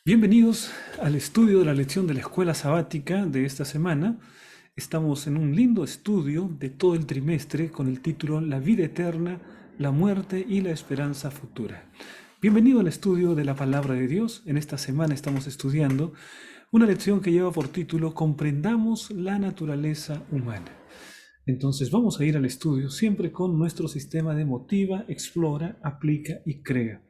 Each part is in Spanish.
Bienvenidos al estudio de la lección de la escuela sabática de esta semana. Estamos en un lindo estudio de todo el trimestre con el título La vida eterna, la muerte y la esperanza futura. Bienvenido al estudio de la palabra de Dios. En esta semana estamos estudiando una lección que lleva por título Comprendamos la naturaleza humana. Entonces vamos a ir al estudio siempre con nuestro sistema de motiva, explora, aplica y crea.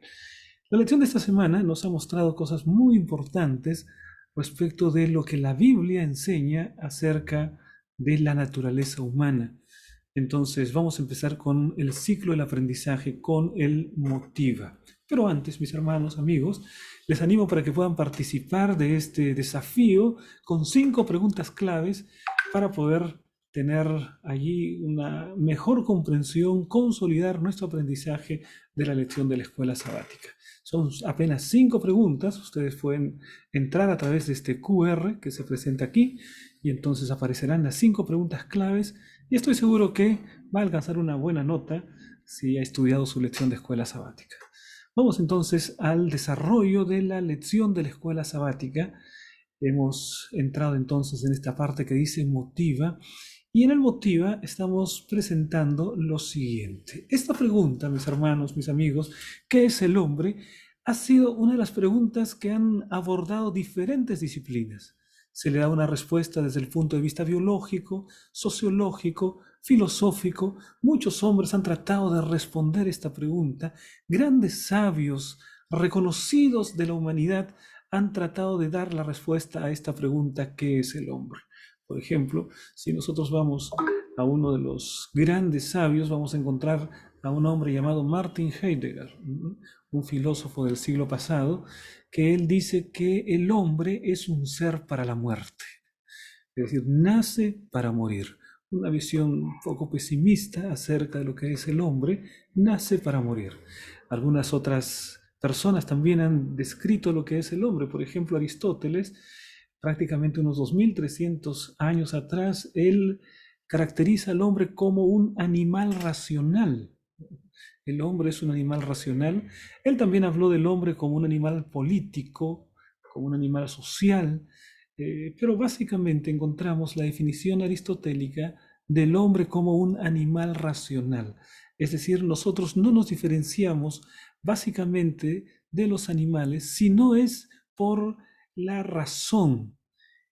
La lección de esta semana nos ha mostrado cosas muy importantes respecto de lo que la Biblia enseña acerca de la naturaleza humana. Entonces vamos a empezar con el ciclo del aprendizaje, con el motiva. Pero antes, mis hermanos, amigos, les animo para que puedan participar de este desafío con 5 preguntas claves para poder tener allí una mejor comprensión, consolidar nuestro aprendizaje de la lección de la escuela sabática. Son apenas 5 preguntas, ustedes pueden entrar a través de este QR que se presenta aquí y entonces aparecerán las 5 preguntas claves y estoy seguro que va a alcanzar una buena nota si ha estudiado su lección de escuela sabática. Vamos entonces al desarrollo de la lección de la escuela sabática. Hemos entrado entonces en esta parte que dice motiva y en el motiva estamos presentando lo siguiente. Esta pregunta, mis hermanos, mis amigos, ¿qué es el hombre? Ha sido una de las preguntas que han abordado diferentes disciplinas. Se le da una respuesta desde el punto de vista biológico, sociológico, filosófico. Muchos hombres han tratado de responder esta pregunta. Grandes sabios, reconocidos de la humanidad, han tratado de dar la respuesta a esta pregunta, ¿qué es el hombre? Por ejemplo, si nosotros vamos a uno de los grandes sabios, vamos a encontrar a un hombre llamado Martin Heidegger, un filósofo del siglo pasado, que él dice que el hombre es un ser para la muerte, es decir, nace para morir. Una visión un poco pesimista acerca de lo que es el hombre, nace para morir. Algunas otras personas también han descrito lo que es el hombre. Por ejemplo, Aristóteles, prácticamente unos 2300 años atrás, él caracteriza al hombre como un animal racional. El hombre es un animal racional. Él también habló del hombre como un animal político, como un animal social, pero básicamente encontramos la definición aristotélica del hombre como un animal racional. Es decir, nosotros no nos diferenciamos básicamente de los animales si no es por la razón,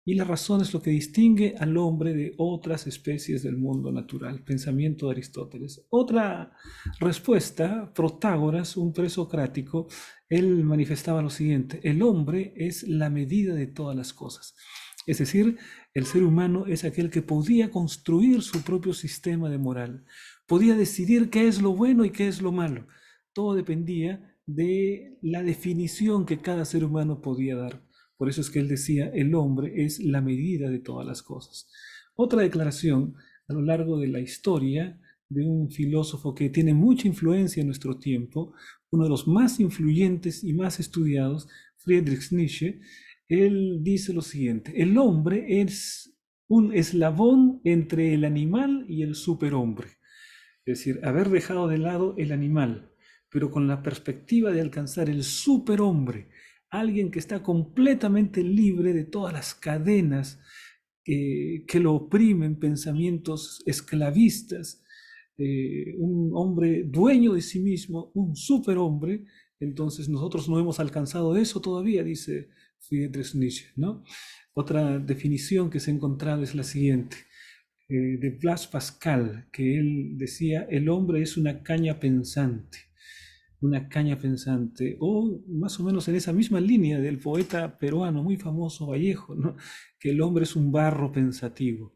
y la razón es lo que distingue al hombre de otras especies del mundo natural. Pensamiento de Aristóteles. Otra respuesta, Protágoras, un presocrático, él manifestaba lo siguiente: el hombre es la medida de todas las cosas. Es decir, el ser humano es aquel que podía construir su propio sistema de moral, podía decidir qué es lo bueno y qué es lo malo. Todo dependía de la definición que cada ser humano podía dar. Por eso es que él decía, el hombre es la medida de todas las cosas. Otra declaración a lo largo de la historia de un filósofo que tiene mucha influencia en nuestro tiempo, uno de los más influyentes y más estudiados, Friedrich Nietzsche. Él dice lo siguiente: el hombre es un eslabón entre el animal y el superhombre. Es decir, haber dejado de lado el animal, pero con la perspectiva de alcanzar el superhombre, alguien que está completamente libre de todas las cadenas que lo oprimen, pensamientos esclavistas, un hombre dueño de sí mismo, un superhombre. Entonces nosotros no hemos alcanzado eso todavía, dice Friedrich Nietzsche, ¿no? Otra definición que se ha encontrado es la siguiente, de Blaise Pascal, que él decía, el hombre es una caña pensante, o más o menos en esa misma línea del poeta peruano muy famoso Vallejo, ¿no? Que el hombre es un barro pensativo,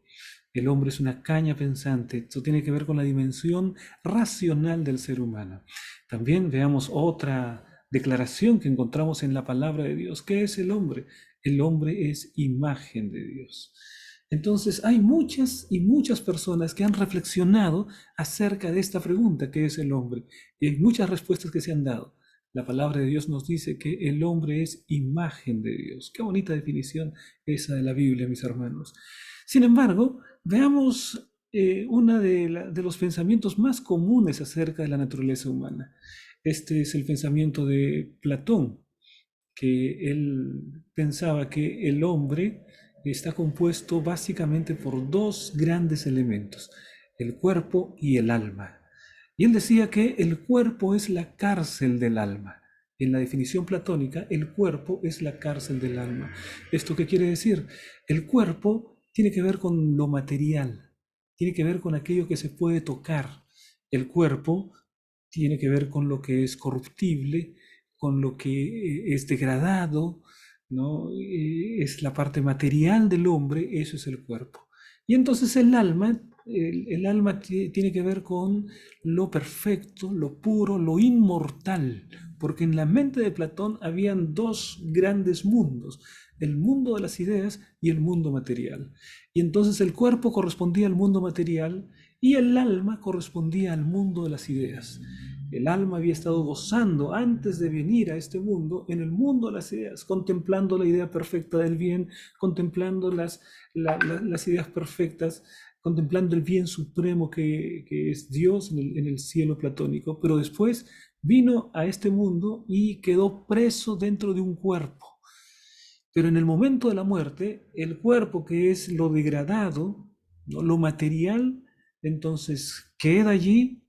el hombre es una caña pensante. Esto tiene que ver con la dimensión racional del ser humano. También veamos otra declaración que encontramos en la palabra de Dios. ¿Qué es el hombre? El hombre es imagen de Dios. Entonces, hay muchas y muchas personas que han reflexionado acerca de esta pregunta, ¿qué es el hombre? Y hay muchas respuestas que se han dado. La palabra de Dios nos dice que el hombre es imagen de Dios. Qué bonita definición esa de la Biblia, mis hermanos. Sin embargo, veamos uno de los pensamientos más comunes acerca de la naturaleza humana. Este es el pensamiento de Platón, que él pensaba que el hombre está compuesto básicamente por dos grandes elementos, el cuerpo y el alma. Y él decía que el cuerpo es la cárcel del alma. En la definición platónica, el cuerpo es la cárcel del alma. ¿Esto qué quiere decir? El cuerpo tiene que ver con lo material, tiene que ver con aquello que se puede tocar. El cuerpo tiene que ver con lo que es corruptible, con lo que es degradado, ¿no? Es la parte material del hombre, eso es el cuerpo. Y entonces el alma tiene que ver con lo perfecto, lo puro, lo inmortal, porque en la mente de Platón habían dos grandes mundos, el mundo de las ideas y el mundo material. Y entonces el cuerpo correspondía al mundo material y el alma correspondía al mundo de las ideas. El alma había estado gozando antes de venir a este mundo, en el mundo de las ideas, contemplando la idea perfecta del bien, contemplando las ideas perfectas, contemplando el bien supremo que es Dios en el cielo platónico, pero después vino a este mundo y quedó preso dentro de un cuerpo. Pero en el momento de la muerte, el cuerpo, que es lo degradado, ¿no? Lo material, entonces queda allí,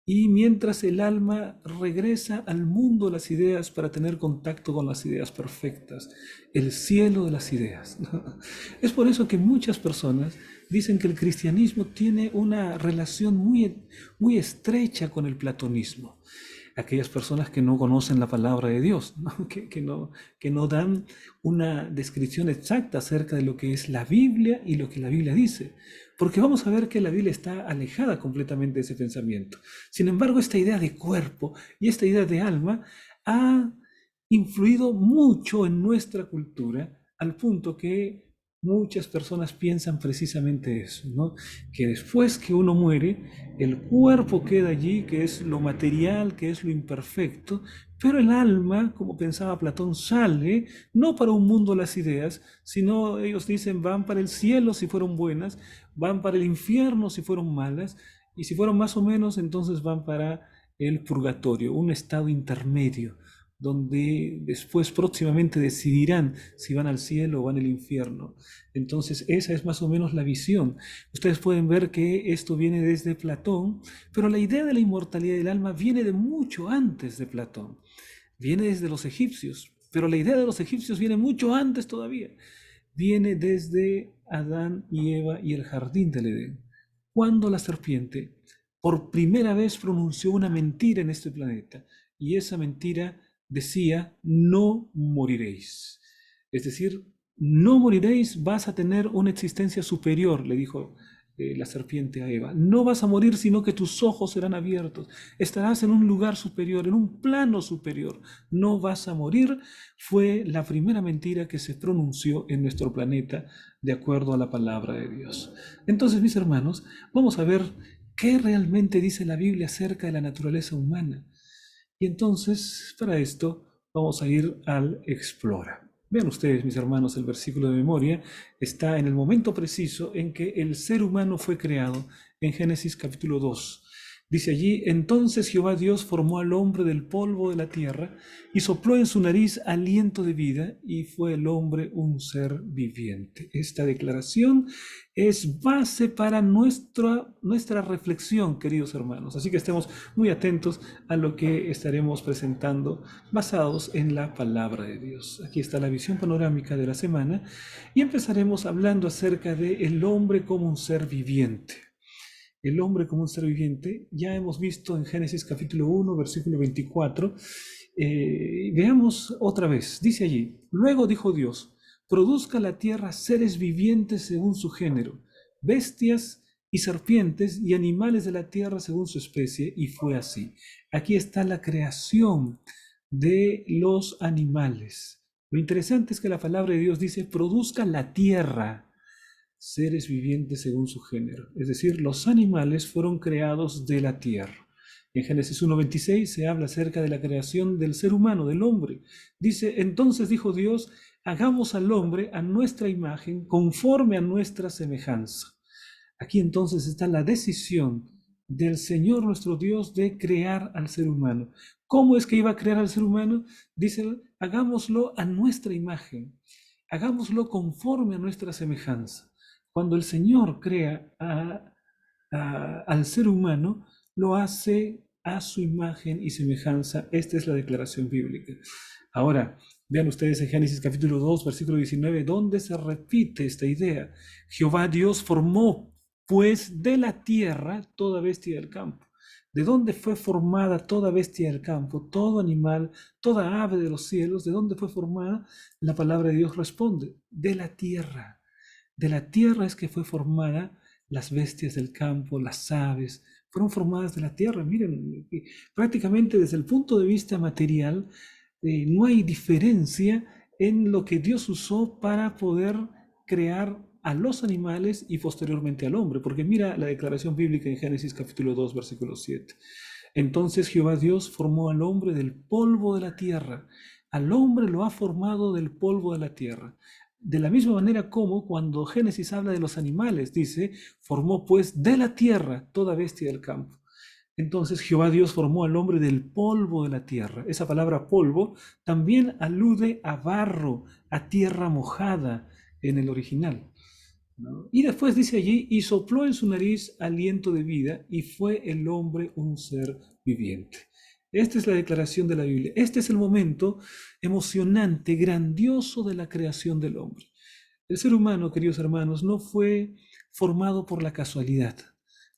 y mientras el alma regresa al mundo de las ideas para tener contacto con las ideas perfectas, el cielo de las ideas. Es por eso que muchas personas dicen que el cristianismo tiene una relación muy estrecha con el platonismo. Aquellas personas que no conocen la palabra de Dios, ¿no? Que no dan una descripción exacta acerca de lo que es la Biblia y lo que la Biblia dice. Porque vamos a ver que la Biblia está alejada completamente de ese pensamiento. Sin embargo, esta idea de cuerpo y esta idea de alma ha influido mucho en nuestra cultura, al punto que muchas personas piensan precisamente eso, ¿no? Que después que uno muere, el cuerpo queda allí, que es lo material, que es lo imperfecto, pero el alma, como pensaba Platón, sale no para un mundo de las ideas, sino ellos dicen van para el cielo si fueron buenas, van para el infierno si fueron malas, y si fueron más o menos, entonces van para el purgatorio, un estado intermedio, donde después próximamente decidirán si van al cielo o van al infierno. Entonces esa es más o menos la visión. Ustedes pueden ver que esto viene desde Platón, pero la idea de la inmortalidad del alma viene de mucho antes de Platón. Viene desde los egipcios, pero la idea de los egipcios viene mucho antes todavía. Viene desde Adán y Eva y el jardín del Edén. Cuando la serpiente por primera vez pronunció una mentira en este planeta, y esa mentira decía, no moriréis. Es decir, no moriréis, vas a tener una existencia superior, le dijo la serpiente a Eva. No vas a morir, sino que tus ojos serán abiertos. Estarás en un lugar superior, en un plano superior. No vas a morir. Fue la primera mentira que se pronunció en nuestro planeta de acuerdo a la palabra de Dios. Entonces, mis hermanos, vamos a ver qué realmente dice la Biblia acerca de la naturaleza humana. Y entonces, para esto, vamos a ir al Explora. Vean ustedes, mis hermanos, el versículo de memoria está en el momento preciso en que el ser humano fue creado, en Génesis capítulo 2. Dice allí, entonces Jehová Dios formó al hombre del polvo de la tierra y sopló en su nariz aliento de vida y fue el hombre un ser viviente. Esta declaración es base para nuestra reflexión, queridos hermanos. Así que estemos muy atentos a lo que estaremos presentando basados en la palabra de Dios. Aquí está la visión panorámica de la semana y empezaremos hablando acerca de el hombre como un ser viviente. El hombre como un ser viviente, ya hemos visto en Génesis capítulo 1, versículo 24. Veamos otra vez, dice allí, luego dijo Dios, produzca la tierra seres vivientes según su género, bestias y serpientes y animales de la tierra según su especie, y fue así. Aquí está la creación de los animales. Lo interesante es que la palabra de Dios dice, produzca la tierra seres vivientes según su género. Es decir, los animales fueron creados de la tierra. En Génesis 1:26 se habla acerca de la creación del ser humano, del hombre. Dice, entonces dijo Dios, hagamos al hombre a nuestra imagen, conforme a nuestra semejanza. Aquí entonces está la decisión del Señor nuestro Dios de crear al ser humano. ¿Cómo es que iba a crear al ser humano? Dice, hagámoslo a nuestra imagen, hagámoslo conforme a nuestra semejanza. Cuando el Señor crea al ser humano, lo hace a su imagen y semejanza. Esta es la declaración bíblica. Ahora, vean ustedes en Génesis capítulo 2, versículo 19, donde se repite esta idea. Jehová Dios formó pues de la tierra toda bestia del campo. ¿De dónde fue formada toda bestia del campo, todo animal, toda ave de los cielos? ¿De dónde fue formada? La palabra de Dios responde, de la tierra. De la tierra es que fue formada las bestias del campo, las aves, fueron formadas de la tierra. Miren, prácticamente desde el punto de vista material, no hay diferencia en lo que Dios usó para poder crear a los animales y posteriormente al hombre, porque mira la declaración bíblica en Génesis capítulo 2, versículo 7. Entonces Jehová Dios formó al hombre del polvo de la tierra, al hombre lo ha formado del polvo de la tierra. De la misma manera como cuando Génesis habla de los animales, dice, formó pues de la tierra toda bestia del campo. Entonces Jehová Dios formó al hombre del polvo de la tierra. Esa palabra polvo también alude a barro, a tierra mojada en el original, ¿no? Y después dice allí, y sopló en su nariz aliento de vida, y fue el hombre un ser viviente. Esta es la declaración de la Biblia. Este es el momento emocionante, grandioso de la creación del hombre. El ser humano, queridos hermanos, no fue formado por la casualidad.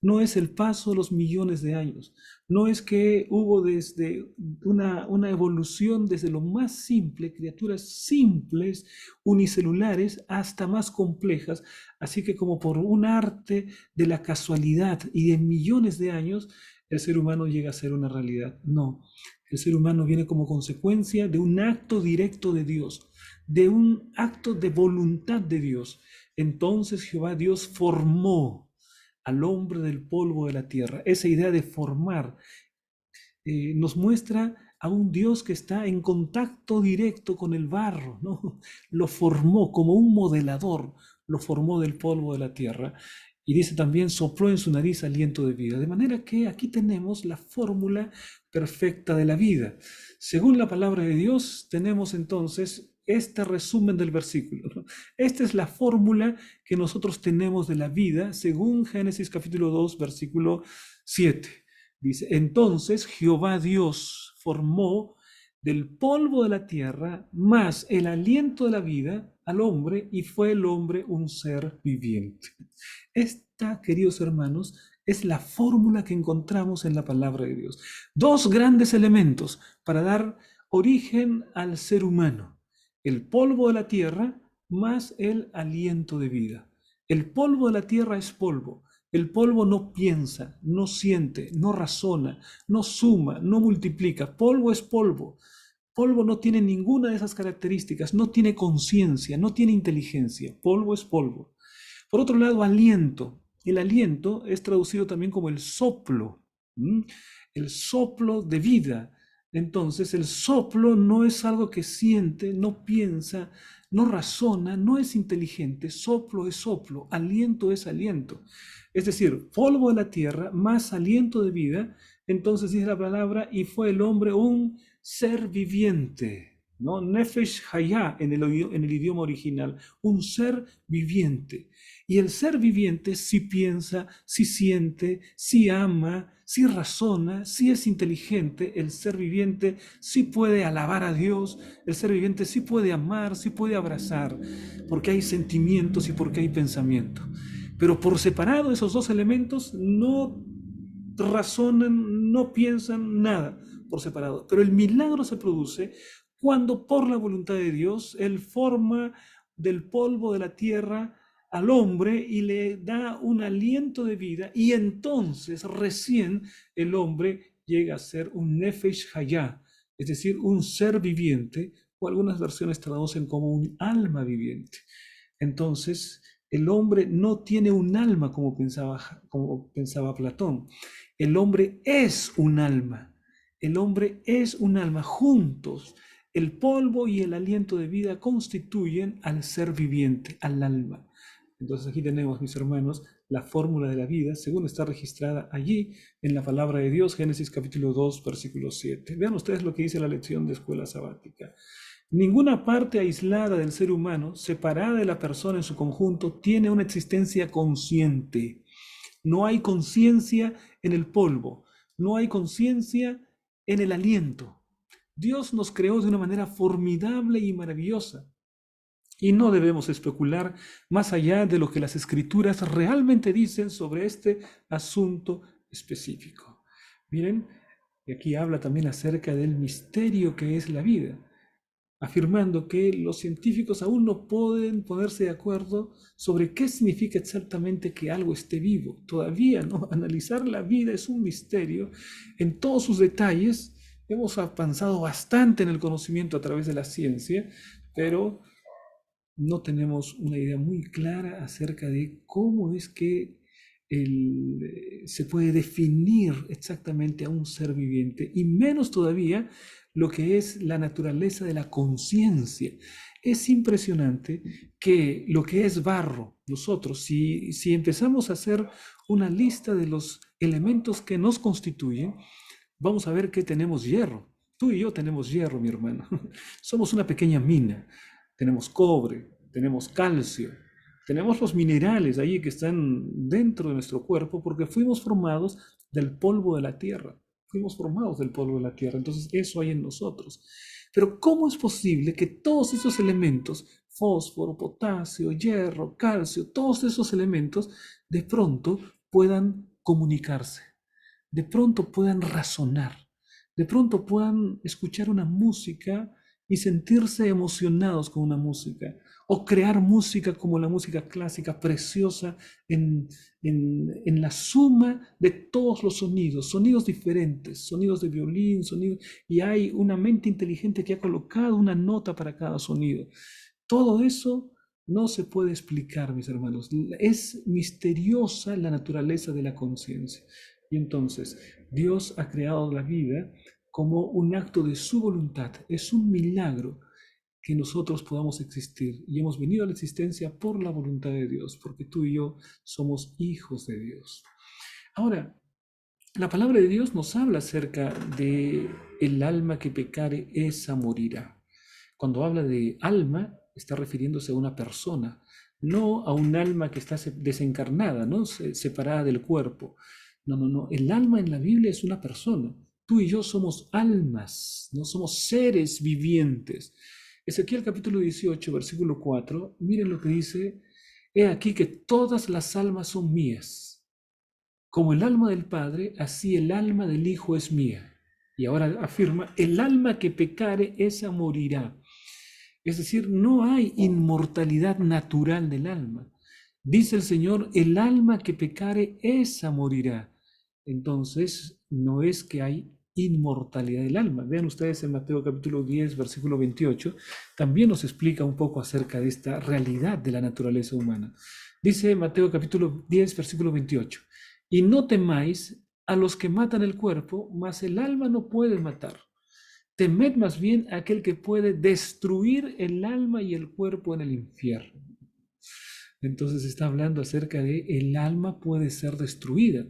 No es el paso de los millones de años. No es que hubo desde una evolución desde lo más simple, criaturas simples, unicelulares, hasta más complejas. Así que como por un arte de la casualidad y de millones de años, el ser humano llega a ser una realidad. No, el ser humano viene como consecuencia de un acto directo de Dios, de un acto de voluntad de Dios. Entonces Jehová Dios formó al hombre del polvo de la tierra. Esa idea de formar nos muestra a un Dios que está en contacto directo con el barro, ¿no? Lo formó como un modelador, lo formó del polvo de la tierra. Y dice también, sopló en su nariz aliento de vida. De manera que aquí tenemos la fórmula perfecta de la vida. Según la palabra de Dios, tenemos entonces este resumen del versículo, ¿no? Esta es la fórmula que nosotros tenemos de la vida, según Génesis capítulo 2, versículo 7. Dice, entonces Jehová Dios formó del polvo de la tierra más el aliento de la vida al hombre y fue el hombre un ser viviente. Esta, queridos hermanos, es la fórmula que encontramos en la palabra de Dios. Dos grandes elementos para dar origen al ser humano. El polvo de la tierra más el aliento de vida. El polvo de la tierra es polvo. El polvo no piensa, no siente, no razona, no suma, no multiplica. Polvo es polvo. Polvo no tiene ninguna de esas características, no tiene conciencia, no tiene inteligencia. Polvo es polvo. Por otro lado, aliento. El aliento es traducido también como el soplo, ¿m? El soplo de vida. Entonces, el soplo no es algo que siente, no piensa, no razona, no es inteligente. Soplo es soplo, aliento es aliento. Es decir, polvo de la tierra más aliento de vida. Entonces dice la palabra, y fue el hombre un ser viviente, ¿no? Nefesh hayá en el idioma original, un ser viviente. Y el ser viviente sí piensa, sí siente, sí ama, sí razona, sí es inteligente. El ser viviente sí puede alabar a Dios, el ser viviente sí puede amar, sí puede abrazar, porque hay sentimientos y porque hay pensamiento. Pero por separado esos dos elementos no razonan, no piensan nada por separado. Pero el milagro se produce cuando por la voluntad de Dios Él forma del polvo de la tierra al hombre y le da un aliento de vida y entonces recién el hombre llega a ser un nefesh hayá, es decir, un ser viviente, o algunas versiones traducen como un alma viviente. Entonces, el hombre no tiene un alma como pensaba Platón. El hombre es un alma. El hombre es un alma. Juntos, el polvo y el aliento de vida constituyen al ser viviente, al alma. Entonces aquí tenemos, mis hermanos, la fórmula de la vida, según está registrada allí en la palabra de Dios, Génesis capítulo 2, versículo 7. Vean ustedes lo que dice la lección de escuela sabática. Ninguna parte aislada del ser humano, separada de la persona en su conjunto, tiene una existencia consciente. No hay conciencia en el polvo, no hay conciencia en el aliento. Dios nos creó de una manera formidable y maravillosa. Y no debemos especular más allá de lo que las escrituras realmente dicen sobre este asunto específico. Miren, y aquí habla también acerca del misterio que es la vida, afirmando que los científicos aún no pueden ponerse de acuerdo sobre qué significa exactamente que algo esté vivo. Todavía no, analizar la vida es un misterio en todos sus detalles. Hemos avanzado bastante en el conocimiento a través de la ciencia, pero no tenemos una idea muy clara acerca de cómo es que se puede definir exactamente a un ser viviente, y menos todavía lo que es la naturaleza de la conciencia. Es impresionante que lo que es barro, nosotros, si empezamos a hacer una lista de los elementos que nos constituyen, vamos a ver que tenemos hierro. Tú y yo tenemos hierro, mi hermano. Somos una pequeña mina. Tenemos cobre, tenemos calcio, tenemos los minerales ahí que están dentro de nuestro cuerpo porque fuimos formados del polvo de la tierra. Fuimos formados del polvo de la tierra. Entonces eso hay en nosotros. Pero ¿cómo es posible que todos esos elementos, fósforo, potasio, hierro, calcio, todos esos elementos, de pronto puedan comunicarse? De pronto puedan razonar, de pronto puedan escuchar una música y sentirse emocionados con una música, o crear música como la música clásica, preciosa, en la suma de todos los sonidos, sonidos diferentes, sonidos de violín, sonidos, y hay una mente inteligente que ha colocado una nota para cada sonido. Todo eso no se puede explicar, mis hermanos. Es misteriosa la naturaleza de la conciencia. Y entonces, Dios ha creado la vida como un acto de su voluntad. Es un milagro que nosotros podamos existir. Y hemos venido a la existencia por la voluntad de Dios, porque tú y yo somos hijos de Dios. Ahora, la palabra de Dios nos habla acerca de el alma que pecare, esa morirá. Cuando habla de alma, está refiriéndose a una persona, no a un alma que está desencarnada, ¿no? Separada del cuerpo. No, no, no. El alma en la Biblia es una persona. Tú y yo somos almas, no somos seres vivientes. Ezequiel capítulo 18, versículo 4, miren lo que dice: He aquí que todas las almas son mías. Como el alma del Padre, así el alma del Hijo es mía. Y ahora afirma: el alma que pecare, esa morirá. Es decir, no hay inmortalidad natural del alma. Dice el Señor: el alma que pecare, esa morirá. Entonces, no es que hay inmortalidad del alma. Vean ustedes en Mateo capítulo 10, versículo 28, también nos explica un poco acerca de esta realidad de la naturaleza humana. Dice Mateo capítulo 10, versículo 28, y no temáis a los que matan el cuerpo, mas el alma no puede matar. Temed más bien a aquel que puede destruir el alma y el cuerpo en el infierno. Entonces está hablando acerca de el alma puede ser destruida.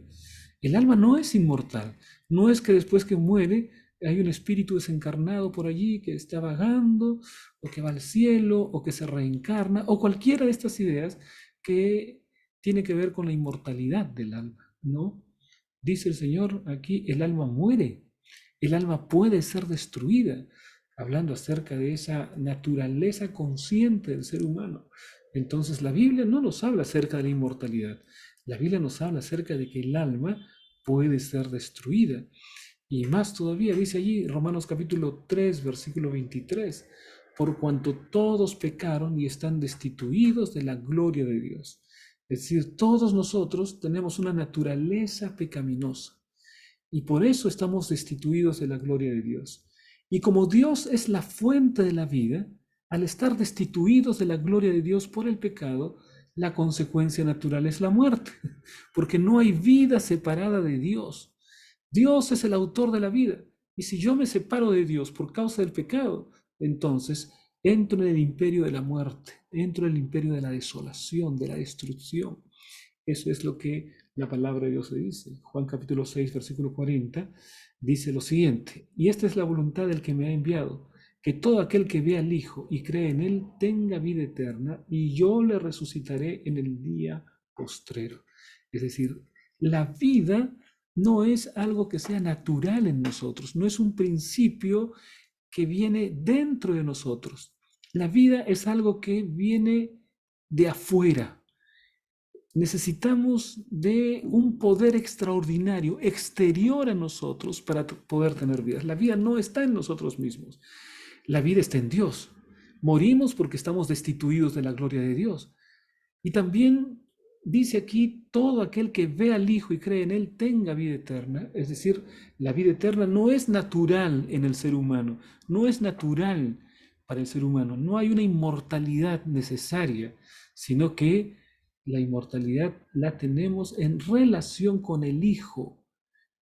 El alma no es inmortal. No es que después que muere hay un espíritu desencarnado por allí que está vagando, o que va al cielo, o que se reencarna, o cualquiera de estas ideas que tiene que ver con la inmortalidad del alma, ¿no? Dice el Señor aquí: el alma muere. El alma puede ser destruida, hablando acerca de esa naturaleza consciente del ser humano. Entonces la Biblia no nos habla acerca de la inmortalidad. La Biblia nos habla acerca de que el alma puede ser destruida. Y más todavía dice allí Romanos capítulo 3, versículo 23, por cuanto todos pecaron y están destituidos de la gloria de Dios. Es decir, todos nosotros tenemos una naturaleza pecaminosa. Y por eso estamos destituidos de la gloria de Dios. Y como Dios es la fuente de la vida, al estar destituidos de la gloria de Dios por el pecado, la consecuencia natural es la muerte, porque no hay vida separada de Dios. Dios es el autor de la vida. Y si yo me separo de Dios por causa del pecado, entonces entro en el imperio de la muerte, entro en el imperio de la desolación, de la destrucción. Eso es lo que la palabra de Dios dice. Juan capítulo 6, versículo 40, dice lo siguiente: y esta es la voluntad del que me ha enviado, que todo aquel que vea al Hijo y cree en Él tenga vida eterna, y yo le resucitaré en el día postrero. Es decir, la vida no es algo que sea natural en nosotros, no es un principio que viene dentro de nosotros. La vida es algo que viene de afuera. Necesitamos de un poder extraordinario, exterior a nosotros, para poder tener vida. La vida no está en nosotros mismos. La vida está en Dios. Morimos porque estamos destituidos de la gloria de Dios. Y también dice aquí: todo aquel que ve al Hijo y cree en Él tenga vida eterna. Es decir, la vida eterna no es natural en el ser humano, no es natural para el ser humano. No hay una inmortalidad necesaria, sino que la inmortalidad la tenemos en relación con el Hijo.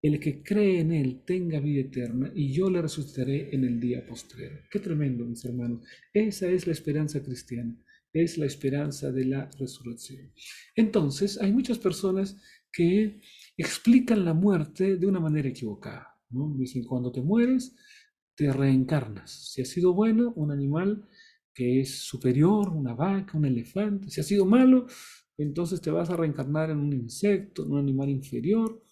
El que cree en Él tenga vida eterna, y yo le resucitaré en el día postrero. Qué tremendo, mis hermanos. Esa es la esperanza cristiana, es la esperanza de la resurrección. Entonces, hay muchas personas que explican la muerte de una manera equivocada, ¿no? Dicen: cuando te mueres, te reencarnas. Si has sido bueno, un animal que es superior, una vaca, un elefante. Si has sido malo, entonces te vas a reencarnar en un insecto, en un animal inferior,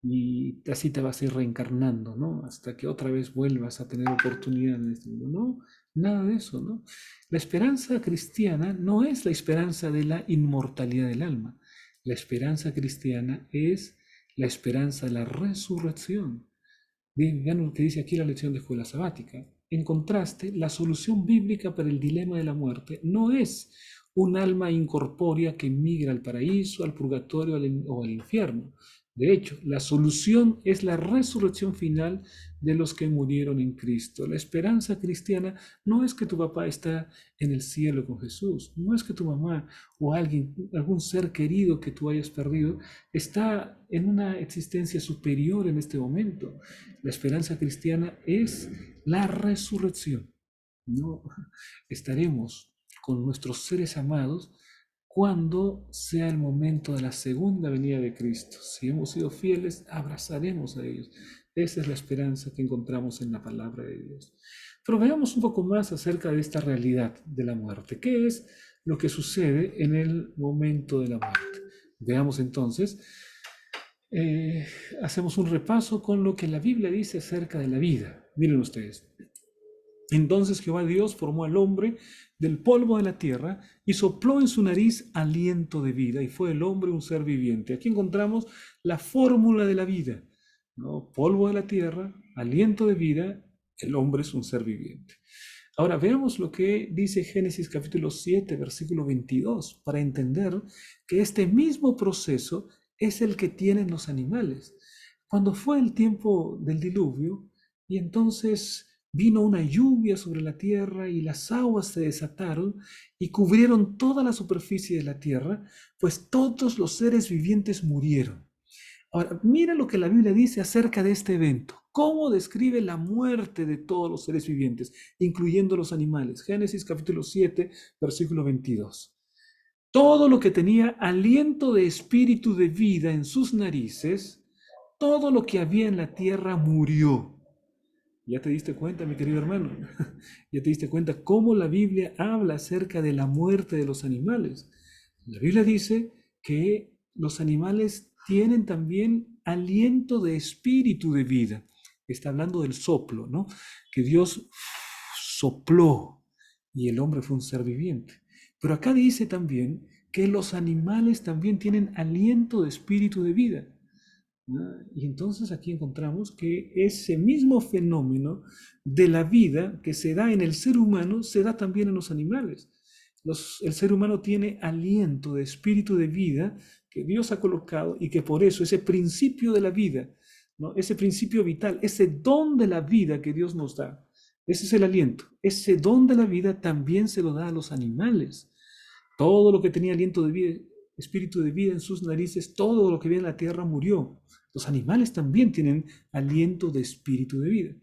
y así te vas a ir reencarnando, ¿no? Hasta que otra vez vuelvas a tener oportunidad en este mundo. No, nada de eso, ¿no? La esperanza cristiana no es la esperanza de la inmortalidad del alma. La esperanza cristiana es la esperanza de la resurrección. Vean lo que dice aquí la lección de escuela sabática. En contraste, la solución bíblica para el dilema de la muerte no es un alma incorpórea que migra al paraíso, al purgatorio o al infierno. De hecho, la solución es la resurrección final de los que murieron en Cristo. La esperanza cristiana no es que tu papá está en el cielo con Jesús, no es que tu mamá o alguien, algún ser querido que tú hayas perdido, está en una existencia superior en este momento. La esperanza cristiana es la resurrección. No estaremos con nuestros seres amados cuando sea el momento de la segunda venida de Cristo. Si hemos sido fieles, abrazaremos a ellos. Esa es la esperanza que encontramos en la palabra de Dios. Pero veamos un poco más acerca de esta realidad de la muerte. ¿Qué es lo que sucede en el momento de la muerte? Veamos entonces. Hacemos un repaso con lo que la Biblia dice acerca de la vida. Miren ustedes. Entonces Jehová Dios formó al hombre del polvo de la tierra y sopló en su nariz aliento de vida, y fue el hombre un ser viviente. Aquí encontramos la fórmula de la vida, ¿no? Polvo de la tierra, aliento de vida, el hombre es un ser viviente. Ahora veamos lo que dice Génesis capítulo 7, versículo 22, para entender que este mismo proceso es el que tienen los animales. Cuando fue el tiempo del diluvio, y entonces vino una lluvia sobre la tierra y las aguas se desataron y cubrieron toda la superficie de la tierra, pues todos los seres vivientes murieron. Ahora, mira lo que la Biblia dice acerca de este evento. ¿Cómo describe la muerte de todos los seres vivientes, incluyendo los animales? Génesis capítulo 7, versículo 22. Todo lo que tenía aliento de espíritu de vida en sus narices, todo lo que había en la tierra murió. ¿Ya te diste cuenta, mi querido hermano? ¿Ya te diste cuenta cómo la Biblia habla acerca de la muerte de los animales? La Biblia dice que los animales tienen también aliento de espíritu de vida. Está hablando del soplo, ¿no? Que Dios sopló y el hombre fue un ser viviente. Pero acá dice también que los animales también tienen aliento de espíritu de vida. Y entonces aquí encontramos que ese mismo fenómeno de la vida que se da en el ser humano se da también en los animales. El ser humano tiene aliento de espíritu de vida que Dios ha colocado, y que por eso ese principio de la vida, ¿no? Ese principio vital, ese don de la vida que Dios nos da, ese es el aliento. Ese don de la vida también se lo da a los animales. Todo lo que tenía aliento de vida, espíritu de vida en sus narices, todo lo que viene en la tierra murió. Los animales también tienen aliento de espíritu de vida.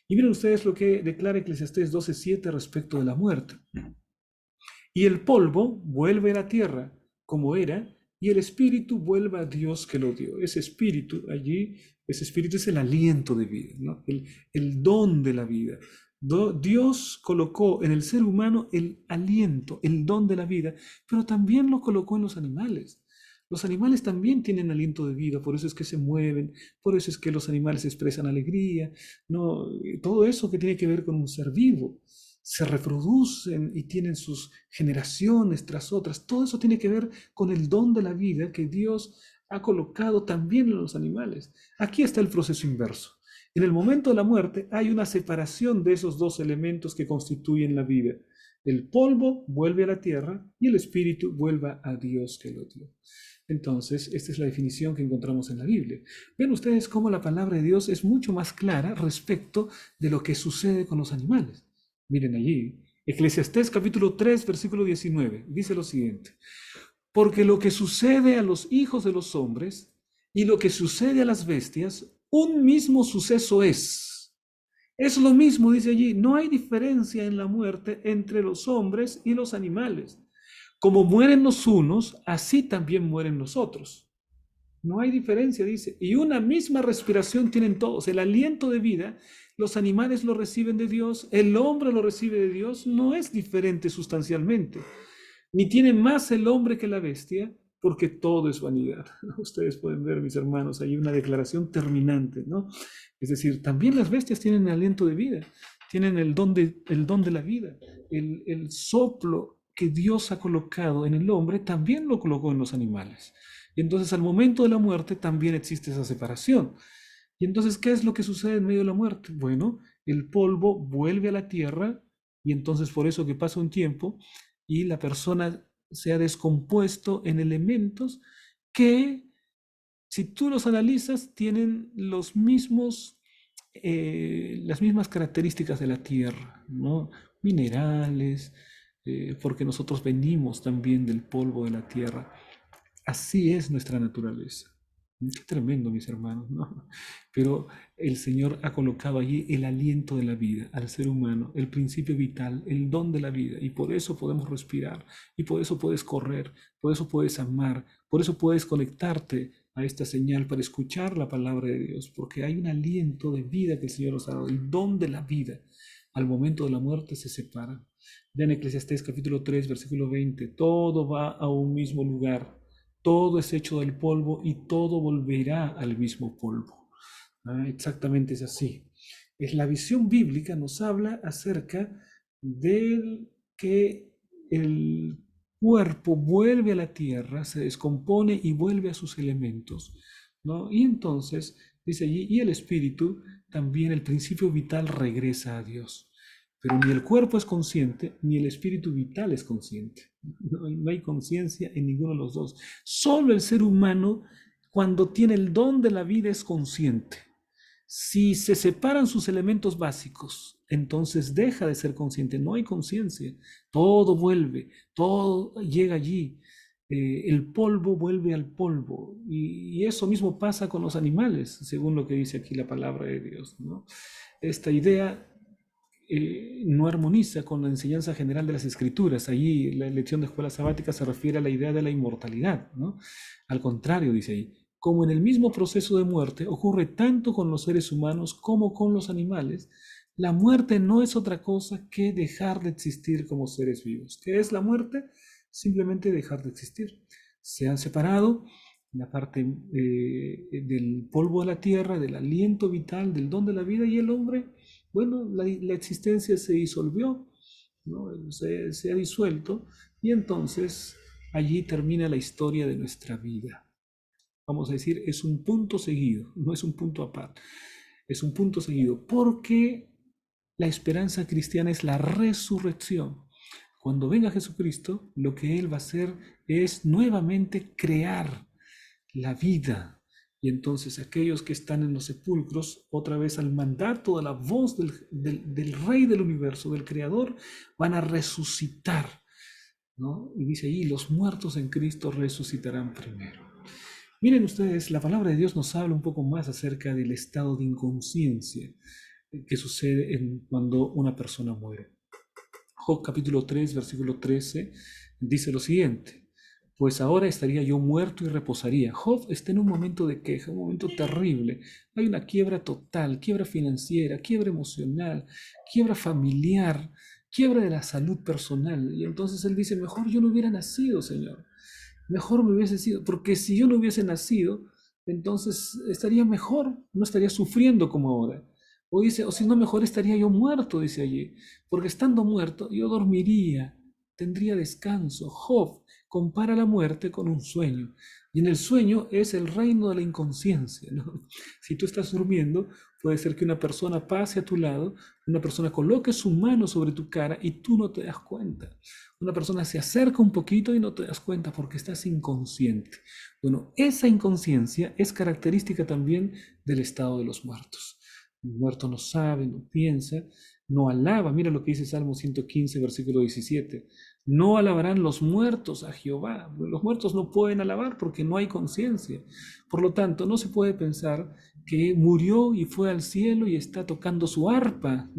Y miren ustedes lo que declara Eclesiastés 12:7 respecto de la muerte. Y el polvo vuelve a la tierra como era, y el espíritu vuelva a Dios que lo dio. Ese espíritu allí, ese espíritu es el aliento de vida, ¿no? El don de la vida. Dios colocó en el ser humano el aliento, el don de la vida, pero también lo colocó en los animales. Los animales también tienen aliento de vida, por eso es que se mueven, por eso es que los animales expresan alegría, ¿no? Todo eso que tiene que ver con un ser vivo. Se reproducen y tienen sus generaciones tras otras. Todo eso tiene que ver con el don de la vida que Dios ha colocado también en los animales. Aquí está el proceso inverso. En el momento de la muerte hay una separación de esos dos elementos que constituyen la vida. El polvo vuelve a la tierra y el espíritu vuelve a Dios que lo dio. Entonces, esta es la definición que encontramos en la Biblia. Ven ustedes cómo la palabra de Dios es mucho más clara respecto de lo que sucede con los animales. Miren allí, Eclesiastés capítulo 3, versículo 19, dice lo siguiente: porque lo que sucede a los hijos de los hombres y lo que sucede a las bestias, un mismo suceso es. Es lo mismo, dice allí, no hay diferencia en la muerte entre los hombres y los animales. Como mueren los unos, así también mueren los otros. No hay diferencia, dice. Y una misma respiración tienen todos. El aliento de vida, los animales lo reciben de Dios, el hombre lo recibe de Dios, no es diferente sustancialmente. Ni tiene más el hombre que la bestia, porque todo es vanidad. Ustedes pueden ver, mis hermanos, hay una declaración terminante, ¿no? Es decir, también las bestias tienen el aliento de vida, tienen el don de la vida, el soplo que Dios ha colocado en el hombre, también lo colocó en los animales. Y entonces al momento de la muerte también existe esa separación. Y entonces, ¿qué es lo que sucede en medio de la muerte? Bueno, el polvo vuelve a la tierra y entonces por eso que pasa un tiempo y la persona se ha descompuesto en elementos que, si tú los analizas, tienen las mismas características de la tierra, ¿no? Minerales, porque nosotros venimos también del polvo de la tierra. Así es nuestra naturaleza. Qué tremendo, mis hermanos, ¿no? Pero el Señor ha colocado allí el aliento de la vida al ser humano, el principio vital, el don de la vida, y por eso podemos respirar, y por eso puedes correr, por eso puedes amar, por eso puedes conectarte a esta señal para escuchar la palabra de Dios, porque hay un aliento de vida que el Señor nos ha dado, el don de la vida. Al momento de la muerte se separa. Vean Eclesiastés capítulo 3, versículo 20, todo va a un mismo lugar. Todo es hecho del polvo y todo volverá al mismo polvo. Exactamente es así. Es la visión bíblica nos habla acerca del que el cuerpo vuelve a la tierra, se descompone y vuelve a sus elementos, ¿no? Y entonces, dice allí, y el espíritu, también el principio vital regresa a Dios. Pero ni el cuerpo es consciente, ni el espíritu vital es consciente. No hay conciencia en ninguno de los dos. Solo el ser humano, cuando tiene el don de la vida, es consciente. Si se separan sus elementos básicos, entonces deja de ser consciente. No hay conciencia. Todo vuelve, todo llega allí. El polvo vuelve al polvo. Y eso mismo pasa con los animales, según lo que dice aquí la palabra de Dios, ¿no? Esta idea no armoniza con la enseñanza general de las escrituras. Allí la elección de escuela sabática se refiere a la idea de la inmortalidad, ¿no? Al contrario, dice ahí, como en el mismo proceso de muerte ocurre tanto con los seres humanos como con los animales, la muerte no es otra cosa que dejar de existir como seres vivos. ¿Qué es la muerte? Simplemente dejar de existir. Se han separado la parte del polvo de la tierra, del aliento vital, del don de la vida, y el hombre, bueno, la existencia se disolvió, ¿no? Se ha disuelto, y entonces allí termina la historia de nuestra vida. Vamos a decir, es un punto seguido, no es un punto aparte, es un punto seguido, porque la esperanza cristiana es la resurrección. Cuando venga Jesucristo, lo que Él va a hacer es nuevamente crear la vida. Y entonces aquellos que están en los sepulcros, otra vez al mandato de la voz del Rey del universo, del Creador, van a resucitar, ¿no? Y dice ahí, los muertos en Cristo resucitarán primero. Miren ustedes, la palabra de Dios nos habla un poco más acerca del estado de inconsciencia que sucede cuando una persona muere. Job capítulo 3, versículo 13, dice lo siguiente: pues ahora estaría yo muerto y reposaría. Job está en un momento de queja, un momento terrible. Hay una quiebra total, quiebra financiera, quiebra emocional, quiebra familiar, quiebra de la salud personal. Y entonces él dice, mejor yo no hubiera nacido, Señor. Mejor me hubiese sido, porque si yo no hubiese nacido, entonces estaría mejor, no estaría sufriendo como ahora. O dice, o si no, mejor estaría yo muerto, dice allí, porque estando muerto yo dormiría, tendría descanso. Job compara la muerte con un sueño, y en el sueño es el reino de la inconsciencia, ¿no? Si tú estás durmiendo, puede ser que una persona pase a tu lado, una persona coloque su mano sobre tu cara y tú no te das cuenta. Una persona se acerca un poquito y no te das cuenta porque estás inconsciente. Bueno, esa inconsciencia es característica también del estado de los muertos. El muerto no sabe, no piensa, no alaba. Mira lo que dice Salmo 115, versículo 17. No alabarán los muertos a Jehová. Los muertos no pueden alabar porque no hay conciencia. Por lo tanto, no se puede pensar que murió y fue al cielo y está tocando su arpa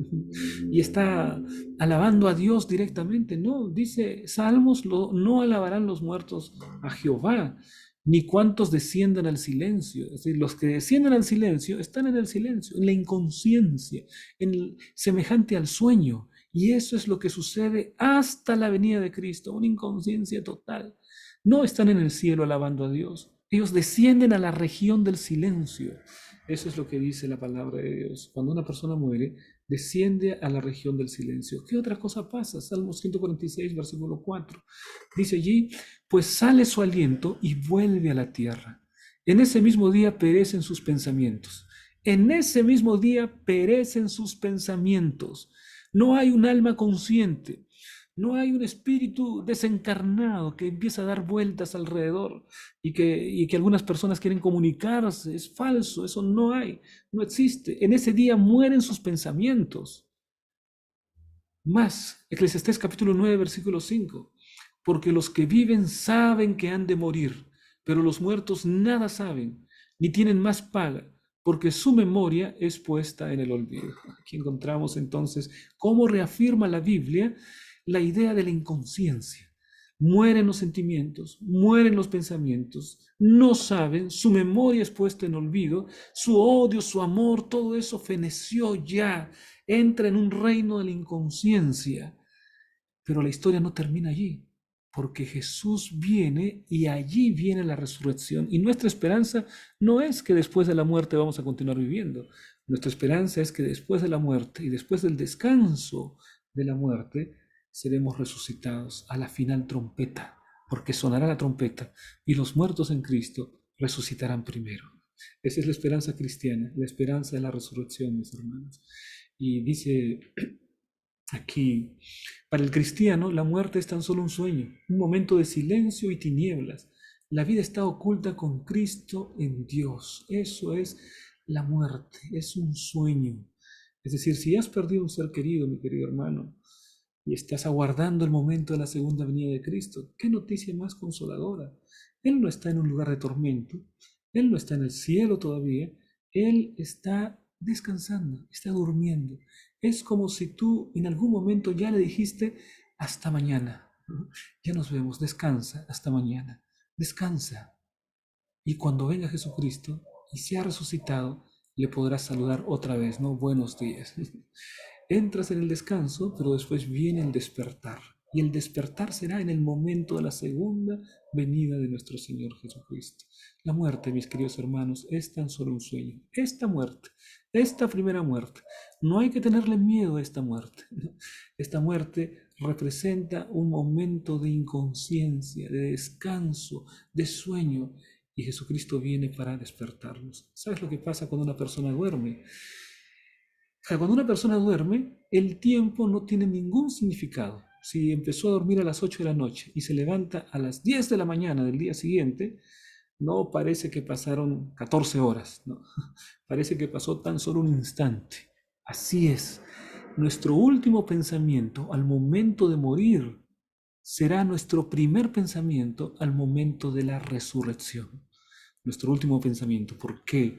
y está alabando a Dios directamente. No, dice Salmos, no alabarán los muertos a Jehová, ni cuantos desciendan al silencio. Es decir, los que descienden al silencio están en el silencio, en la inconsciencia, semejante al sueño. Y eso es lo que sucede hasta la venida de Cristo, una inconsciencia total. No están en el cielo alabando a Dios. Ellos descienden a la región del silencio. Eso es lo que dice la palabra de Dios. Cuando una persona muere, desciende a la región del silencio. ¿Qué otra cosa pasa? Salmo 146, versículo 4. Dice allí, pues sale su aliento y vuelve a la tierra. En ese mismo día perecen sus pensamientos. En ese mismo día perecen sus pensamientos. No hay un alma consciente. No hay un espíritu desencarnado que empieza a dar vueltas alrededor y que algunas personas quieren comunicarse. Es falso, eso no hay, no existe. En ese día mueren sus pensamientos. Más, Eclesiastés capítulo 9, versículo 5. Porque los que viven saben que han de morir, pero los muertos nada saben, ni tienen más paga, porque su memoria es puesta en el olvido. Aquí encontramos entonces cómo reafirma la Biblia la idea de la inconsciencia. Mueren los sentimientos, mueren los pensamientos, no saben, su memoria es puesta en olvido, su odio, su amor, todo eso feneció ya, entra en un reino de la inconsciencia. Pero la historia no termina allí, porque Jesús viene y allí viene la resurrección. Y nuestra esperanza no es que después de la muerte vamos a continuar viviendo. Nuestra esperanza es que después de la muerte y después del descanso de la muerte, seremos resucitados a la final trompeta, porque sonará la trompeta y los muertos en Cristo resucitarán primero. Esa es la esperanza cristiana, la esperanza de la resurrección, mis hermanos. Y dice aquí, para el cristiano, la muerte es tan solo un sueño, un momento de silencio y tinieblas. La vida está oculta con Cristo en Dios. Eso es la muerte, es un sueño. Es decir, si has perdido un ser querido, mi querido hermano, y estás aguardando el momento de la segunda venida de Cristo, qué noticia más consoladora. Él no está en un lugar de tormento, Él no está en el cielo todavía, Él está descansando, está durmiendo. Es como si tú en algún momento ya le dijiste, hasta mañana, ¿no? Ya nos vemos, descansa, hasta mañana, descansa. Y cuando venga Jesucristo y sea resucitado, le podrás saludar otra vez, ¿no? Buenos días. Entras en el descanso, pero después viene el despertar. Y el despertar será en el momento de la segunda venida de nuestro Señor Jesucristo. La muerte, mis queridos hermanos, es tan solo un sueño. Esta muerte, esta primera muerte, no hay que tenerle miedo a esta muerte. Esta muerte representa un momento de inconsciencia, de descanso, de sueño. Y Jesucristo viene para despertarnos. ¿Sabes lo que pasa cuando una persona duerme? Cuando una persona duerme, el tiempo no tiene ningún significado. Si empezó a dormir a las 8 de la noche y se levanta a las 10 de la mañana del día siguiente, no parece que pasaron 14 horas, ¿no? Parece que pasó tan solo un instante. Así es. Nuestro último pensamiento al momento de morir será nuestro primer pensamiento al momento de la resurrección. Nuestro último pensamiento. ¿Por qué?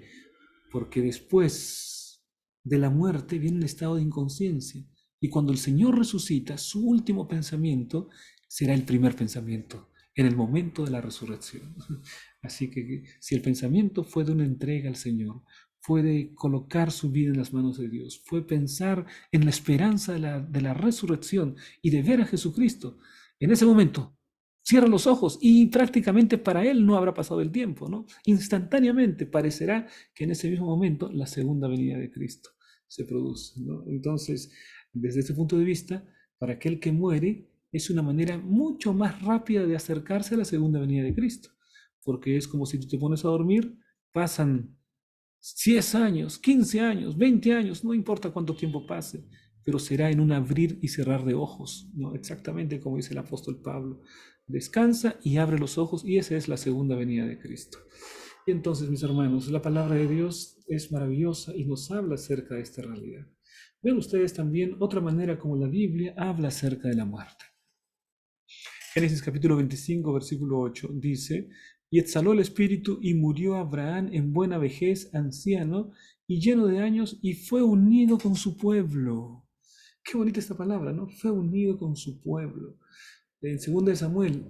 Porque después de la muerte viene el estado de inconsciencia. Y cuando el Señor resucita, su último pensamiento será el primer pensamiento. en el momento de la resurrección. Así que si el pensamiento fue de una entrega al Señor, fue de colocar su vida en las manos de Dios, fue pensar en la esperanza de la resurrección y de ver a Jesucristo, en ese momento cierra los ojos y prácticamente para él no habrá pasado el tiempo, ¿no? Instantáneamente parecerá que en ese mismo momento la segunda venida de Cristo se produce, ¿no? Entonces, desde ese punto de vista, para aquel que muere, es una manera mucho más rápida de acercarse a la segunda venida de Cristo, porque es como si tú te pones a dormir, pasan 10 años, 15 años, 20 años, no importa cuánto tiempo pase, pero será en un abrir y cerrar de ojos, ¿no? Exactamente como dice el apóstol Pablo. Descansa y abre los ojos y esa es la segunda venida de Cristo. Y entonces, mis hermanos, la palabra de Dios es maravillosa y nos habla acerca de esta realidad. Ven ustedes también otra manera como la Biblia habla acerca de la muerte. Génesis capítulo 25, versículo 8 dice, y exhaló el espíritu y murió Abraham en buena vejez, anciano y lleno de años, y fue unido con su pueblo. Qué bonita esta palabra, ¿no? Fue unido con su pueblo. En 2 de Samuel,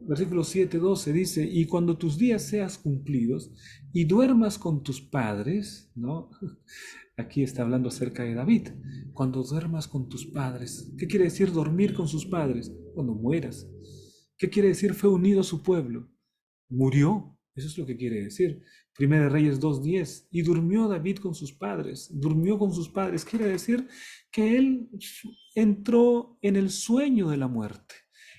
versículo 7, 12 dice, y cuando tus días seas cumplidos y duermas con tus padres, ¿no? Aquí está hablando acerca de David. Cuando duermas con tus padres. ¿Qué quiere decir dormir con sus padres? Cuando mueras. ¿Qué quiere decir fue unido a su pueblo? Murió. Eso es lo que quiere decir. Primera de Reyes 2:10. Y durmió David con sus padres. Durmió con sus padres. Quiere decir que él entró en el sueño de la muerte.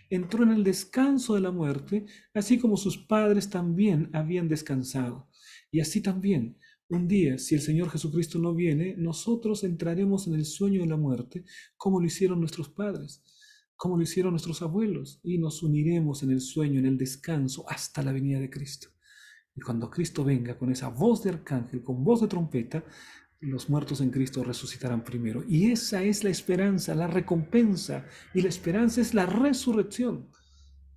Entró en el descanso de la muerte, así como sus padres también habían descansado. Y así también, un día, si el Señor Jesucristo no viene, nosotros entraremos en el sueño de la muerte, como lo hicieron nuestros padres, como lo hicieron nuestros abuelos, y nos uniremos en el sueño, en el descanso, hasta la venida de Cristo. Y cuando Cristo venga con esa voz de arcángel, con voz de trompeta, los muertos en Cristo resucitarán primero. Y esa es la esperanza, la recompensa, y la esperanza es la resurrección.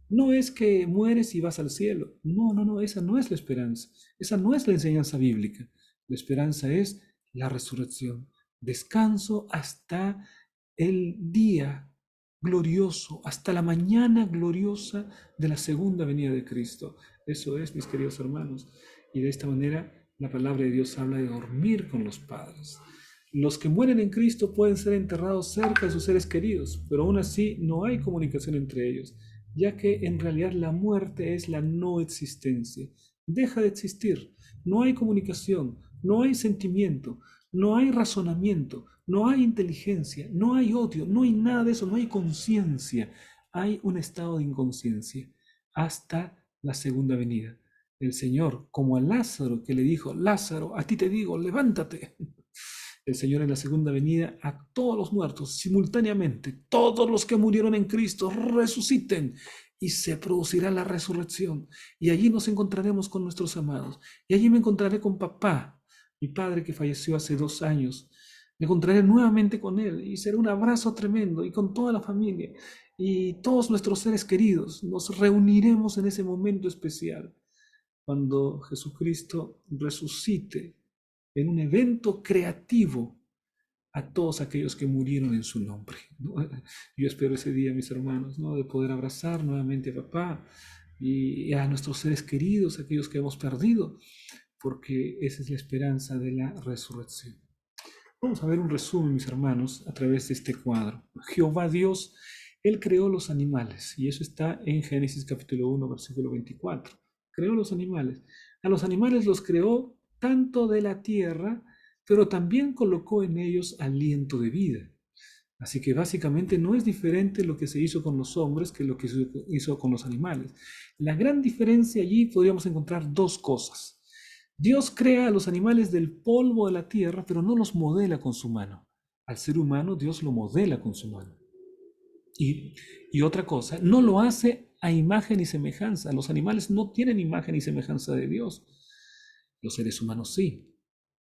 No es que mueres y vas al cielo. No, no, no, esa no es la esperanza. Esa no es la enseñanza bíblica. La esperanza es la resurrección. Descanso hasta el día glorioso, hasta la mañana gloriosa de la segunda venida de Cristo. Eso es, mis queridos hermanos. Y de esta manera la palabra de Dios habla de dormir con los padres. Los que mueren en Cristo pueden ser enterrados cerca de sus seres queridos, pero aún así no hay comunicación entre ellos, ya que en realidad la muerte es la no existencia. Deja de existir. No hay comunicación, no hay sentimiento, no hay razonamiento, no hay inteligencia, no hay odio, no hay nada de eso, no hay conciencia. Hay un estado de inconsciencia hasta la segunda venida. El Señor, como a Lázaro que le dijo, Lázaro, a ti te digo, levántate. El Señor en la segunda venida a todos los muertos simultáneamente, todos los que murieron en Cristo resuciten y se producirá la resurrección. Y allí nos encontraremos con nuestros amados. Y allí me encontraré con papá, mi padre que falleció hace 2 años. Me encontraré nuevamente con él y será un abrazo tremendo y con toda la familia y todos nuestros seres queridos. Nos reuniremos en ese momento especial cuando Jesucristo resucite en un evento creativo a todos aquellos que murieron en su nombre, ¿no? Yo espero ese día, mis hermanos, ¿no? De poder abrazar nuevamente a papá y a nuestros seres queridos, aquellos que hemos perdido, porque esa es la esperanza de la resurrección. Vamos a ver un resumen, mis hermanos, a través de este cuadro. Jehová Dios, Él creó los animales, y eso está en Génesis capítulo 1, versículo 24. Creó los animales. A los animales los creó tanto de la tierra, pero también colocó en ellos aliento de vida. Así que básicamente no es diferente lo que se hizo con los hombres que lo que se hizo con los animales. La gran diferencia allí podríamos encontrar 2 cosas. Dios crea a los animales del polvo de la tierra, pero no los modela con su mano. Al ser humano Dios lo modela con su mano. Y otra cosa, no lo hace a imagen y semejanza. Los animales no tienen imagen y semejanza de Dios. Los seres humanos sí.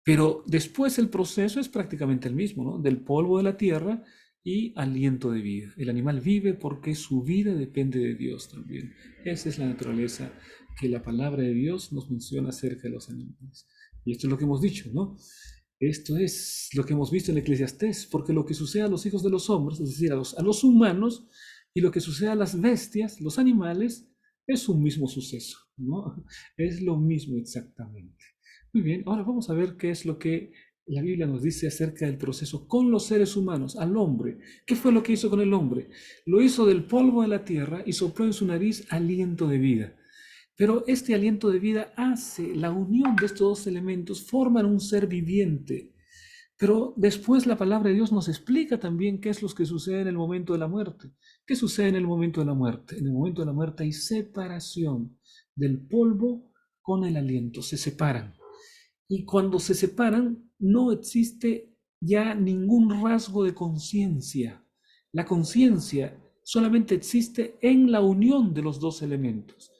Pero después el proceso es prácticamente el mismo, ¿no? Del polvo de la tierra y aliento de vida. El animal vive porque su vida depende de Dios también. Esa es la naturaleza que la palabra de Dios nos menciona acerca de los animales. Y esto es lo que hemos dicho, ¿no? Esto es lo que hemos visto en Eclesiastés, porque lo que sucede a los hijos de los hombres, es decir, a los humanos, y lo que sucede a las bestias, los animales, Es un mismo suceso, ¿no? Es lo mismo exactamente. Muy bien, ahora vamos a ver qué es lo que la Biblia nos dice acerca del proceso con los seres humanos, al hombre. ¿Qué fue lo que hizo con el hombre? Lo hizo del polvo de la tierra y sopló en su nariz aliento de vida. Pero este aliento de vida hace la unión de estos dos elementos, forman un ser viviente. Pero después la palabra de Dios nos explica también qué es lo que sucede en el momento de la muerte. ¿Qué sucede en el momento de la muerte? En el momento de la muerte hay separación del polvo con el aliento, se separan. Y cuando se separan, no existe ya ningún rasgo de conciencia. La conciencia solamente existe en la unión de los dos elementos.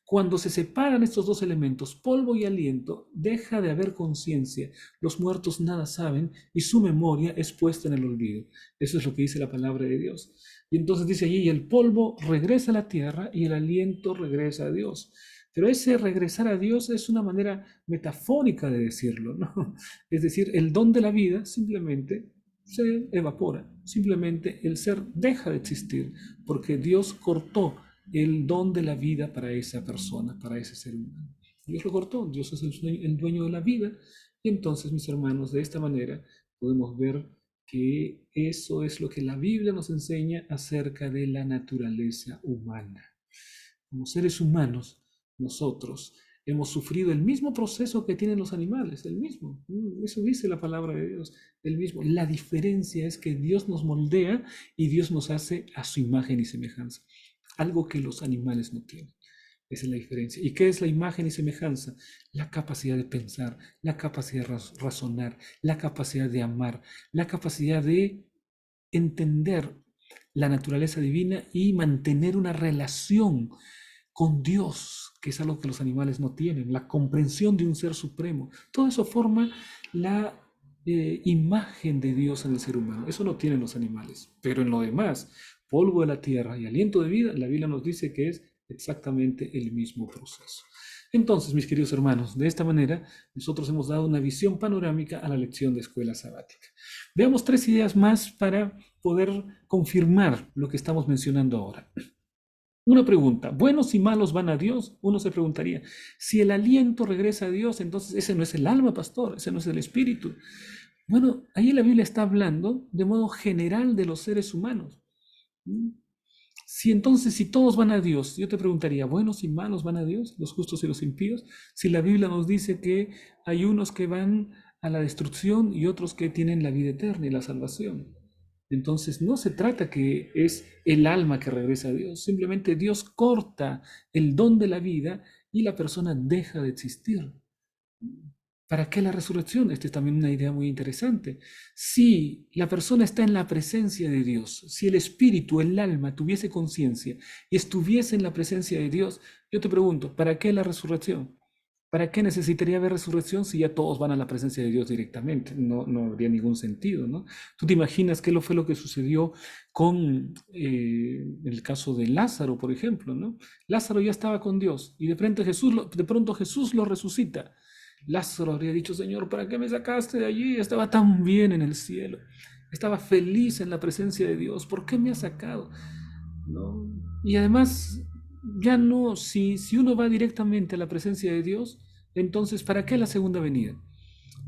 Cuando se separan estos dos elementos, polvo y aliento, deja de haber conciencia. Los muertos nada saben y su memoria es puesta en el olvido. Eso es lo que dice la palabra de Dios. Y entonces dice allí, el polvo regresa a la tierra y el aliento regresa a Dios. Pero ese regresar a Dios es una manera metafórica de decirlo, ¿no? Es decir, el don de la vida simplemente se evapora, simplemente el ser deja de existir, porque Dios cortó el don de la vida para esa persona, para ese ser humano. Dios lo cortó, Dios es el dueño de la vida, y entonces, mis hermanos, de esta manera podemos ver que eso es lo que la Biblia nos enseña acerca de la naturaleza humana. Como seres humanos, nosotros hemos sufrido el mismo proceso que tienen los animales, el mismo. Eso dice la palabra de Dios, el mismo. La diferencia es que Dios nos moldea y Dios nos hace a su imagen y semejanza, algo que los animales no tienen. Esa es la diferencia. ¿Y qué es la imagen y semejanza? La capacidad de pensar, la capacidad de razonar, la capacidad de amar, la capacidad de entender la naturaleza divina y mantener una relación con Dios, que es algo que los animales no tienen, la comprensión de un ser supremo. Todo eso forma la imagen de Dios en el ser humano. Eso no tienen los animales. Pero en lo demás, polvo de la tierra y aliento de vida, la Biblia nos dice que es exactamente el mismo proceso. Entonces, mis queridos hermanos, de esta manera nosotros hemos dado una visión panorámica a la lección de escuela sabática. Veamos tres ideas más para poder confirmar lo que estamos mencionando ahora. Una pregunta, ¿buenos y malos van a Dios? Uno se preguntaría, si el aliento regresa a Dios, entonces ese no es el alma, pastor, ese no es el espíritu. Bueno, ahí la Biblia está hablando de modo general de los seres humanos. Si entonces, si todos van a Dios, yo te preguntaría, ¿buenos y malos van a Dios, los justos y los impíos? Si la Biblia nos dice que hay unos que van a la destrucción y otros que tienen la vida eterna y la salvación. Entonces no se trata que es el alma que regresa a Dios, simplemente Dios corta el don de la vida y la persona deja de existir. ¿Para qué la resurrección? Esta es también una idea muy interesante. Si la persona está en la presencia de Dios, si el espíritu, el alma tuviese conciencia y estuviese en la presencia de Dios, yo te pregunto, ¿para qué la resurrección? ¿Para qué necesitaría haber resurrección si ya todos van a la presencia de Dios directamente? No, no habría ningún sentido, ¿no? ¿Tú te imaginas qué fue lo que sucedió con el caso de Lázaro, por ejemplo, ¿no? Lázaro ya estaba con Dios y de pronto Jesús lo resucita. Lázaro habría dicho, Señor, ¿para qué me sacaste de allí? Estaba tan bien en el cielo. Estaba feliz en la presencia de Dios. ¿Por qué me has sacado? ¿No? Y además, ya no, si uno va directamente a la presencia de Dios, entonces, ¿para qué la segunda venida?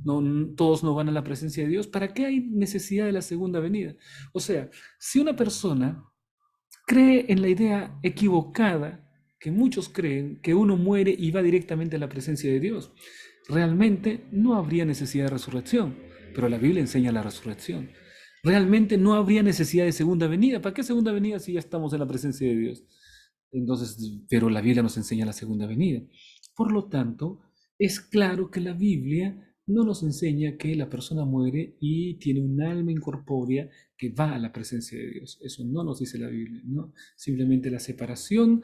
No, todos no van a la presencia de Dios. ¿Para qué hay necesidad de la segunda venida? O sea, si una persona cree en la idea equivocada que muchos creen que uno muere y va directamente a la presencia de Dios, realmente no habría necesidad de resurrección, pero la Biblia enseña la resurrección. Realmente no habría necesidad de segunda venida. ¿Para qué segunda venida si ya estamos en la presencia de Dios? Entonces, pero la Biblia nos enseña la segunda venida. Por lo tanto, es claro que la Biblia no nos enseña que la persona muere y tiene un alma incorpórea que va a la presencia de Dios. Eso no nos dice la Biblia, ¿no? Simplemente la separación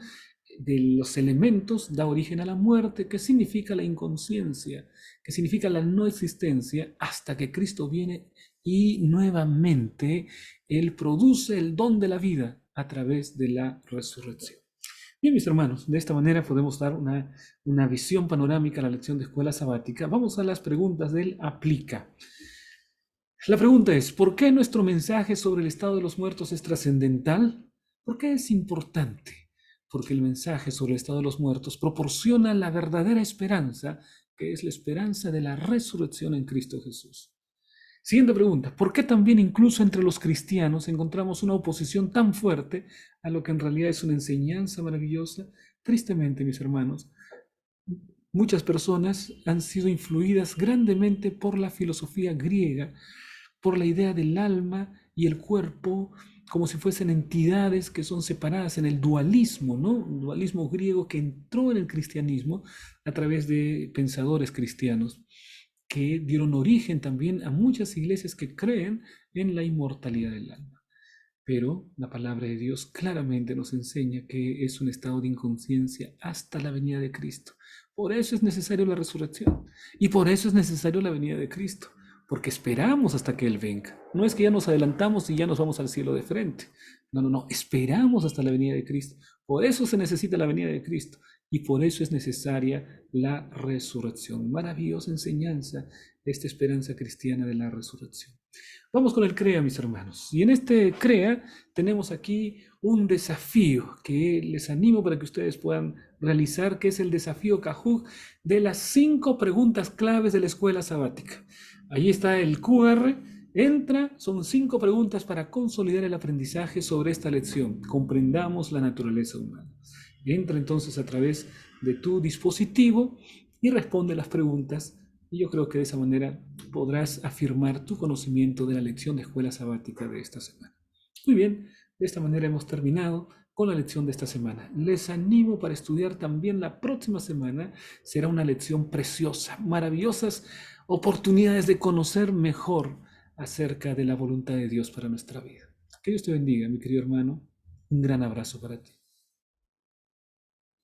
de los elementos da origen a la muerte, que significa la inconsciencia, que significa la no existencia, hasta que Cristo viene y nuevamente Él produce el don de la vida a través de la resurrección. Bien, mis hermanos, de esta manera podemos dar una visión panorámica a la lección de escuela sabática. Vamos a las preguntas del Aplica. La pregunta es, ¿por qué nuestro mensaje sobre el estado de los muertos es trascendental? ¿Por qué es importante? porque el mensaje sobre el estado de los muertos proporciona la verdadera esperanza, que es la esperanza de la resurrección en Cristo Jesús. Siguiente pregunta, ¿por qué también incluso entre los cristianos encontramos una oposición tan fuerte a lo que en realidad es una enseñanza maravillosa? Tristemente, mis hermanos, muchas personas han sido influidas grandemente por la filosofía griega, por la idea del alma y el cuerpo como si fuesen entidades que son separadas en el dualismo, ¿no? Un dualismo griego que entró en el cristianismo a través de pensadores cristianos que dieron origen también a muchas iglesias que creen en la inmortalidad del alma. Pero la palabra de Dios claramente nos enseña que es un estado de inconsciencia hasta la venida de Cristo. Por eso es necesario la resurrección y por eso es necesario la venida de Cristo, porque esperamos hasta que Él venga. No es que ya nos adelantamos y ya nos vamos al cielo de frente. No, no, no, esperamos hasta la venida de Cristo. Por eso se necesita la venida de Cristo y por eso es necesaria la resurrección. Maravillosa enseñanza de esta esperanza cristiana de la resurrección. Vamos con el CREA, mis hermanos. Y en este CREA tenemos aquí un desafío que les animo para que ustedes puedan realizar, que es el desafío Kahoot de las 5 preguntas claves de la escuela sabática. Allí está el QR. Entra, son 5 preguntas para consolidar el aprendizaje sobre esta lección. Comprendamos la naturaleza humana. Entra entonces a través de tu dispositivo y responde las preguntas. Y yo creo que de esa manera podrás afirmar tu conocimiento de la lección de escuela sabática de esta semana. Muy bien, de esta manera hemos terminado con la lección de esta semana. Les animo para estudiar también la próxima semana. Será una lección preciosa, maravillosas oportunidades de conocer mejor acerca de la voluntad de Dios para nuestra vida. Que Dios te bendiga, mi querido hermano. Un gran abrazo para ti.